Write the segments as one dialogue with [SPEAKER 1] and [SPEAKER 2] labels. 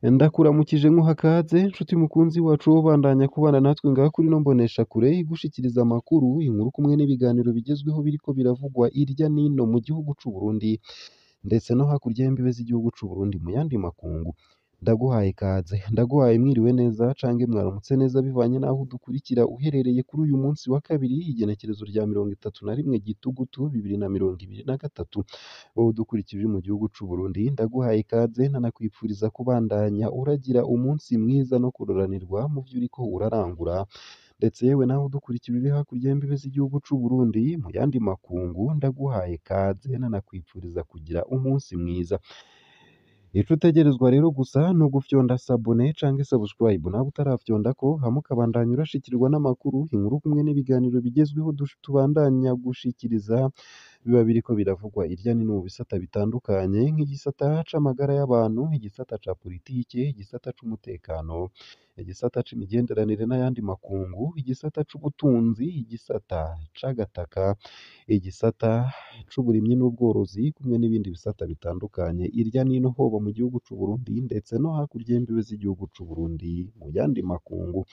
[SPEAKER 1] Ndakuramukije nkuha kaze nshuti mukunzi wacu wobandanya kubana natwe ngaha kuri ino mboneshakure igushikiriza amakuru, inkuru kumwe n'ibiganiro bigezweho biriko biravugwa irya nino mu gihugu c'Uburundi ndetse no hakurya y'imbibe z'igihugu c'Uburundi mu yandi makungu. Ndaguhaye kaze, ndaguhaye mwiriwe neza cange mwaramutse neza bivanye n'aho udukurikira uherereye kuri uyu munsi wa kabiri igenekerezo rya 31 Gitugutu 2023. Wowe udukurikira uri mu gihugu c'Uburundi ndaguhaye ikaze ntanakwipfuriza kubandanya uragira umunsi mwiza no kuroranirwa mu vyo uriko urarangura, ndetse yewe nawe udukurikira uri hakurya y'imbibe z'igihugu c'Uburundi mu yandi makungu ndaguhaye kaze ntanakwipfuriza kugira umunsi mwiza. Ico utegerezwa rero gusa ni ugufyonda sabone canke subscribe nawe utarafyondako hama ukabandanya urashikirwa n'amakuru, inkuru kumwe n'ibiganiro bigezweho tubandanya gushikiriza biba biriko biravugwa irya nino mu bisata bitandukanye nk'igisata c'amagara y'abantu, igisata ca politike, igisata c'umutekano, igisata c'imigenderanire n'ayandi makungu, igisata c'ubutunzi, igisata c'agataka, igisata c'uburimyi n'ubworozi kumwe n'ibindi bisata bitandukanye irya nino hoba mu gihugu c'Uburundi ndetse no hakurya y'imbibe z'igihugu c'Uburundi mu yandi makungu.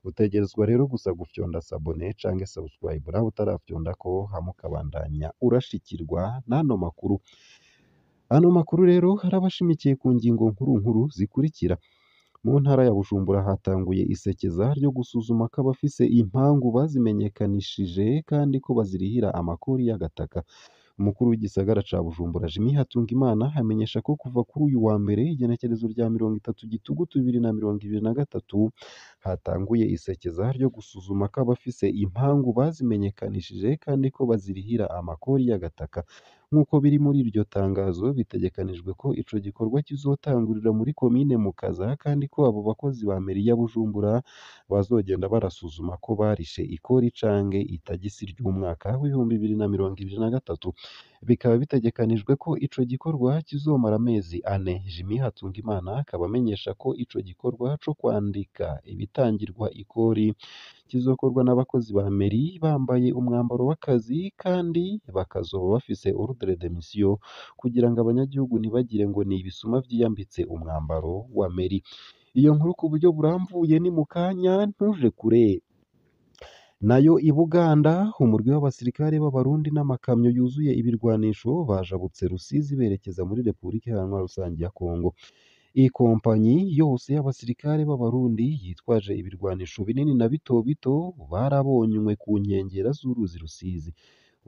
[SPEAKER 1] Utegerezwa rero gusa gufyonda sabone canke subscribe nawe utarafyondako hama ukabandanya urashikirwa n'ano makuru. Ano makuru rero arabashimikiye ku ngingo nkuru nkuru zikurikira. Mu ntara ya Bujumbura hatanguye isekeza ryo gusuzuma ko abafise impangu bazimenyekanishije kandi ko bazirihira amakori y'agataka. Umukuru w'igisagara ca Bujumbura Jimmy Hatungimana amenyesha ko kuva kuri uyu wa mbere igenekerezo rya 30 Gitugutu 2023 hatanguye isekeza ryo gusuzuma ko abafise impangu bazimenyekanishije kandi ko bazirihira amakori y'agataka. Nk'uko biri muri iryo tangazo bitegekanijwe ko ico gikorwa kizotangurira muri komine Mukaza kandi ko abo bakozi ba meri ya Bujumbura bazogenda barasuzuma ko barishe ikori canke itagisi ry'umwaka w'ibihumbi 2023. Bikaba bitegekanijwe ko ico gikorwa kizomara amezi 4. Jimmy Hatungimana akaba amenyesha ko ico gikorwa co kwandika ibitangirwa ikori kizokorwa n'abakozi ba meri bambaye umwambaro w'akazi kandi bakazoba bafise ordre de mission kugira ngo abanyagihugu ntibagire ngo ni ibisuma vyiyambitse umwambaro wa meri. Iyo nkuru ku buryo buramvuye ni mu kanya ntuje kure. Nayo i Buganda umurwi w'abasirikare b'abarundi n'amakamyo yuzuye ibirwanisho bajabutse Rusizi berekeza muri Repubulika Iharanira Rusangi ya Kongo. Ikompanyi yose y'abasirikare b'abarundi yitwaje ibirwanisho binini na bito bito barabonywe ku nkengera z'uruzi Rusizi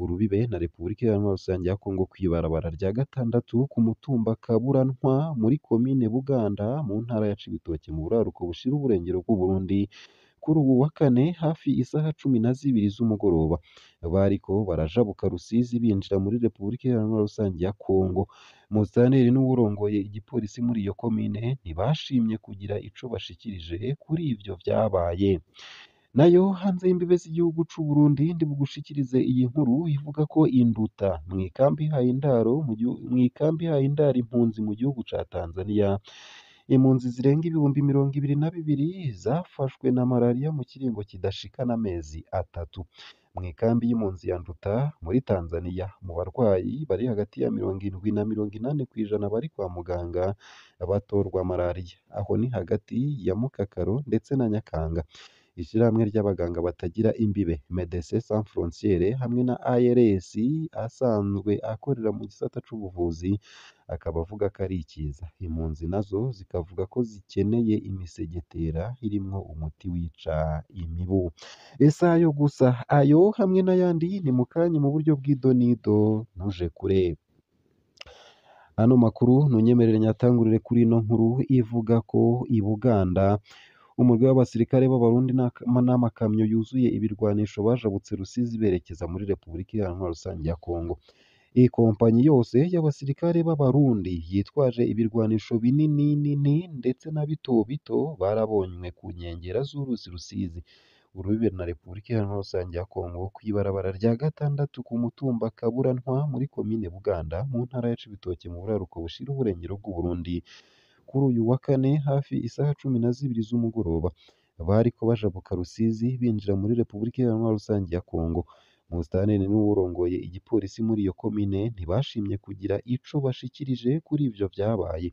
[SPEAKER 1] urubibe na Repubulika Iharanira Rusangi ya Kongo kw'ibarabara rya gatandatu ku mutumba Kaburantwa muri komine Buganda mu ntara ya Cibitoke mu buraruko bushira uburengero bw'Uburundi. Kuri ubu wa kane hafi isaha 12 z'umugoroba bariko barajabuka Rusizi binjira muri Repubulika Iharanira Rusangi ya Kongo. Musitanteri n'uwurongoye igipolisi muri iyo komine ntibashimye kugira ico bashikirije kuri ivyo vyabaye. Nayo hanze y'imbibe z'igihugu c'Uburundi ndi bugushikirize iyi nkuru ivuga ko induta mw'ikambi haye indaro impunzi mu gihugu ca Tanzania. Impunzi zirenga ibihumbi 22 zafashwe na malaria mu kiringo kidashika n'amezi 3. Mw'ikambi y'impunzi ya Nduta muri Tanzania mu barwayi bari hagati ya 70 na 80% bari kwa muganga batorwa malaria. Aho ni hagati ya Mukakaro ndetse na Nyakanga. Ishirahamwe ry'abaganga batagira imbibe Médecins Sans Frontières hamwe na ARS asanzwe akorera mu gisata c'ubuvuzi akaba avuga ko ari ikiza. Impunzi nazo zikavuga ko zikeneye imisegetera irimwo umuti wica imibu. Ese ayo gusa ayo hamwe n'ayandi ni mu kanya mu buryo bw'idonido ntuje kure. Ano makuru ntunyemerere nyatangurire kuri ino nkuru ivuga ko i Buganda umurwi w'abasirikare b'abarundi n'amakamyo yuzuye ibirwanisho bajabutse Rusizi berekeza muri Repubulika Iharanira Rusangi ya Kongo. Ikompanyi yose y'abasirikare b'abarundi yitwaje ibirwanisho binini ndetse na bito bito barabonywe ku nkengera z'uruzi Rusizi urubibe na Repubulika Iharanira Rusangi ya Kongo kw'ibarabara rya gatandatu ku mutumba Kaburantwa muri komine Buganda mu ntara ya Cibitoke mu buraruko bushira uburengero bw'Uburundi. Kuri uyu wa kane hafi isaha 12 z'umugoroba bariko bajabuka Rusizi binjira muri Repubulika Iharanira Rusangi ya Kongo. Musitanteri n'uwurongoye igipolisi muri iyo komine ntibashimye kugira ico bashikirije kuri ivyo vyabaye.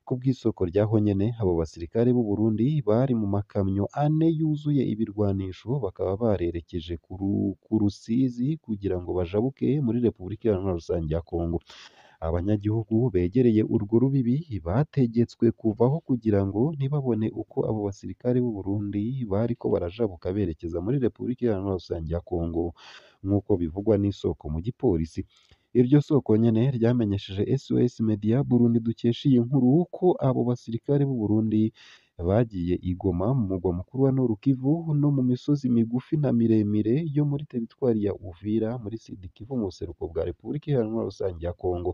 [SPEAKER 1] Ku bw'isoko ryaho nyene abo basirikare b'u Burundi bari mu makamyo ane yuzuye ibirwanisho bakaba barerekeje ku Rusizi kugira ngo bajabuke muri Repubulika Iharanira Rusange ya Kongo. Abanyagihugu begereye urwo rubibi bategetswe kuvaho kugira ngo ntibabone uko abo basirikare b'u Burundi bariko barajabuka berekeza muri Repubulika Iharanira Rusange ya Kongo nk'uko bivugwa n'isoko mu gipolisi. Iryo soko nyene ryamenyesheje SOS Media Burundi dukesha iyi nkuru ko abo basirikare b'u Burundi bagiye i Goma mu murwa mukuru wa Nord Kivu no mu misozi migufi na miremire yo muri teritwari ya Uvira muri Sud Kivu mu buseruko bwa Repubulika Iharanira Rusange ya Kongo.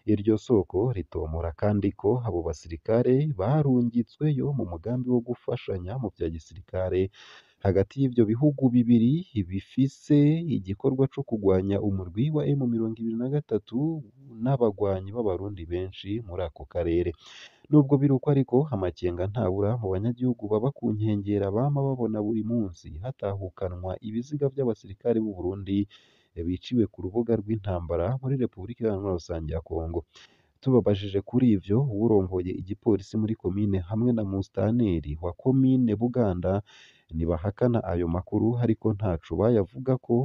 [SPEAKER 1] Iryo soko ritomora kandi ko abo basirikare barungitsweyo mu mugambi wo gufashanya mu bya gisirikare hagati y'ivyo bihugu bibiri bifise igikorwa co kugwanya umurwi wa M23 n'abagwanyi b'abarundi benshi muri ako karere. Nubwo biri uko ariko amakenga ntabura mu banyagihugu baba ku nkengera bama babona buri munsi hatahukanwa ibiziga by'abasirikare b'u Burundi biciwe ku rubuga rw'intambara muri Repubulika Iharanira Rusange ya Kongo. Tubabajije kuri ivyo uwurongoye igipolisi muri komine hamwe na musitanteri wa komine Buganda ntibahakana ayo makuru ariko ntaco bayavugako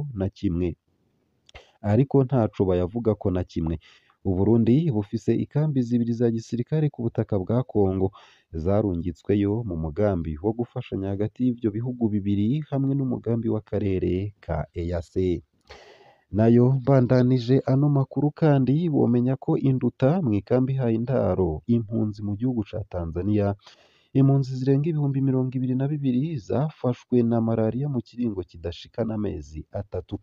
[SPEAKER 1] na kimwe. U Burundi bufise ikambi zibiri za gisirikare ku butaka bwa Kongo zarungitsweyo mu mugambi wo gufashanya hagati y'ivyo bihugu bibiri hamwe n'umugambi w'akarere ka EAC. Nayo mbandanije ano makuru kandi womenya ko induta mu ikambi ihaye indaro impunzi mu gihugu ca Tanzania, impunzi zirenga ibihumbi 22 zafashwe na malariya mu kiringo kidashika n'amezi 3.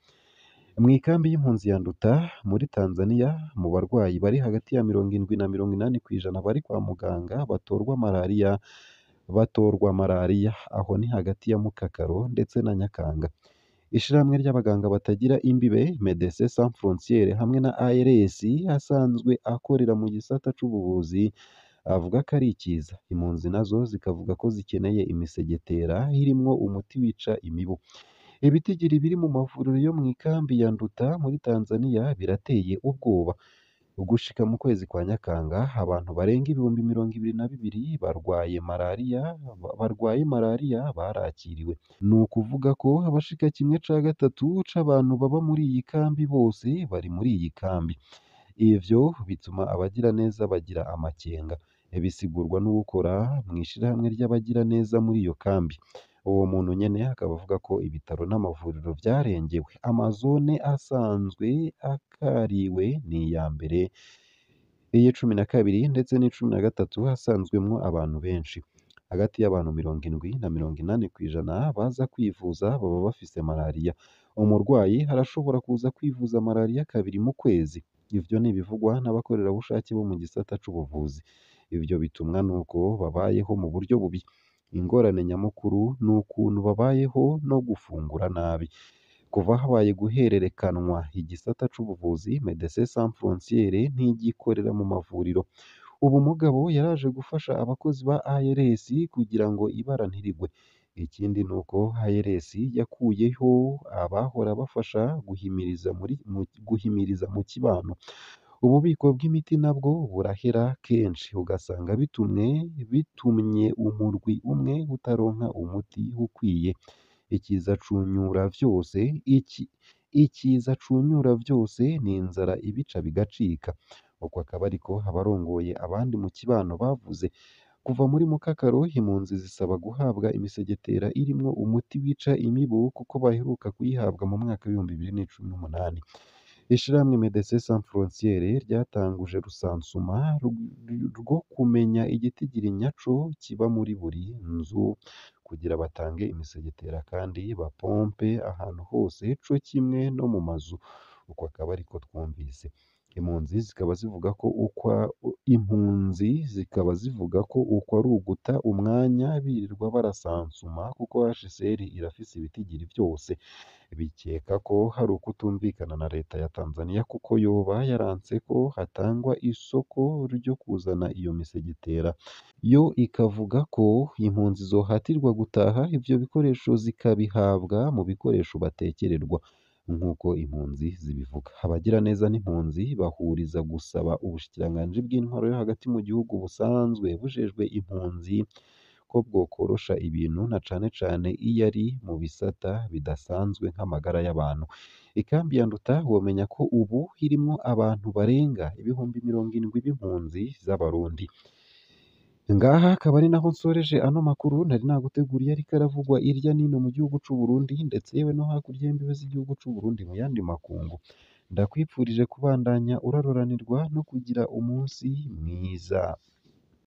[SPEAKER 1] Mu ikambi y'impunzi ya Nduta muri Tanzania mu barwayi bari hagati ya 70 na 80% bari kwa muganga batorwa malariya aho ni hagati ya Mukakaro ndetse na Nyakanga. Ishirahamwe ry'abaganga batagira imbibe Médecins Sans Frontières hamwe na ARS asanzwe akorera mu gisata c'ubuvuzi avuga ko ari ikiza. Impunzi nazo zikavuga ko zikeneye imisegetera irimwo umuti wica imibu. Ibitigiri biri mu mavuriro yo mu ikambi ya Nduta muri Tanzania birateye ubwoba. Gushika mu kwezi kwa Nyakanga abantu barenga ibihumbi 22 barwaye malariya barakiriwe. Ni ukuvuga ko abashika 1/3 c'abantu baba muri iyi kambi bose bari muri iyi kambi. Ivyo bituma abagira neza bagira amakenga. Bisigurwa n'uwukora mw'ishirahamwe ry'abagira neza muri iyo kambi. Uwo muntu nyene akaba avuga ko ibitaro n'amavuriro vyarengewe. Amazone asanzwe akariwe ni iya mbere, iy'12 ndetse n'13 hasanzwemwo abantu benshi. Hagati y'abantu 70 na 80% baza kwivuza baba bafise malariya. Umurwayi arashobora kuza kwivuza malariya 2 mu kwezi. Ivyo ni ibivugwa n'abakorerabushake bo mu gisata c'ubuvuzi. Ivyo bitumwa nuko babayeho mu buryo bubi. Ingorane nyamukuru ni ukuntu babayeho no gufungura nabi. Kuva habaye guhererekanwa igisata c'ubuvuzi Médecins Sans Frontières ntigikorera mu mavuriro. Ubu mugabo yaraje gufasha abakozi ba ARS kugira ngo ibara ntirigwe. Ikindi nuko ARS yakuyeho abahora bafasha guhimiriza mu kibano. Ububiko bw'imiti nabwo burahera kenshi ugasanga bitumye umurwi umwe utaronka umuti ukwiye. Ikiza cunyura vyose ni inzara ibica bigacika. Uko akaba ariko abarongoye abandi mu kibano bavuze. Kuva muri Mukakaro impunzi zisaba guhabwa imisegetera irimwo umuti wica imibu kuko baheruka kuyihabwa mu mwaka w'2018. Ishirahamwe Médecins Sans Frontières ryatanguje rusansuma rwo kumenya igitigiri nyaco kiba muri buri nzu kugira batange imisegetera kandi bapompe ahantu hose co kimwe no mu mazu. Uko akaba ariko twumvise. Impunzi zikaba zivuga ko uko ari uguta umwanya birirwa barasansuma kuko HCR irafise ibitigiri vyose. Bikeka ko hari ukutumvikana na leta ya Tanzania kuko yoba yaranse ko hatangwa isoko ryo kuzana iyo misegetera. Yo ikavuga ko impunzi zohatirwa gutaha ivyo bikoresho zikabihabwa mu bikoresho batekererwa. nk'uko impunzi zibivuga. Abagiraneza n'impunzi bahuriza gusaba ubushikiranganji bw'intwaro yo hagati mu gihugu busanzwe bujejwe impunzi ko bwokorosha ibintu na cane cane iyo ari mu bisata bidasanzwe nk'amagara y'abantu. Ikambi ya Nduta womenya ko ubu irimwo abantu barenga ibihumbi 70 b'impunzi z'Abarundi. Ngaha akaba ari naho nsoreje ano makuru nari naguteguriye ariko aravugwa irya nino mu gihugu c'u Burundi ndetse yewe no hakurya y'imbibe z'igihugu c'u Burundi mu yandi makungu. Ndakwipfurije kubandanya uraroranirwa no kugira umunsi mwiza.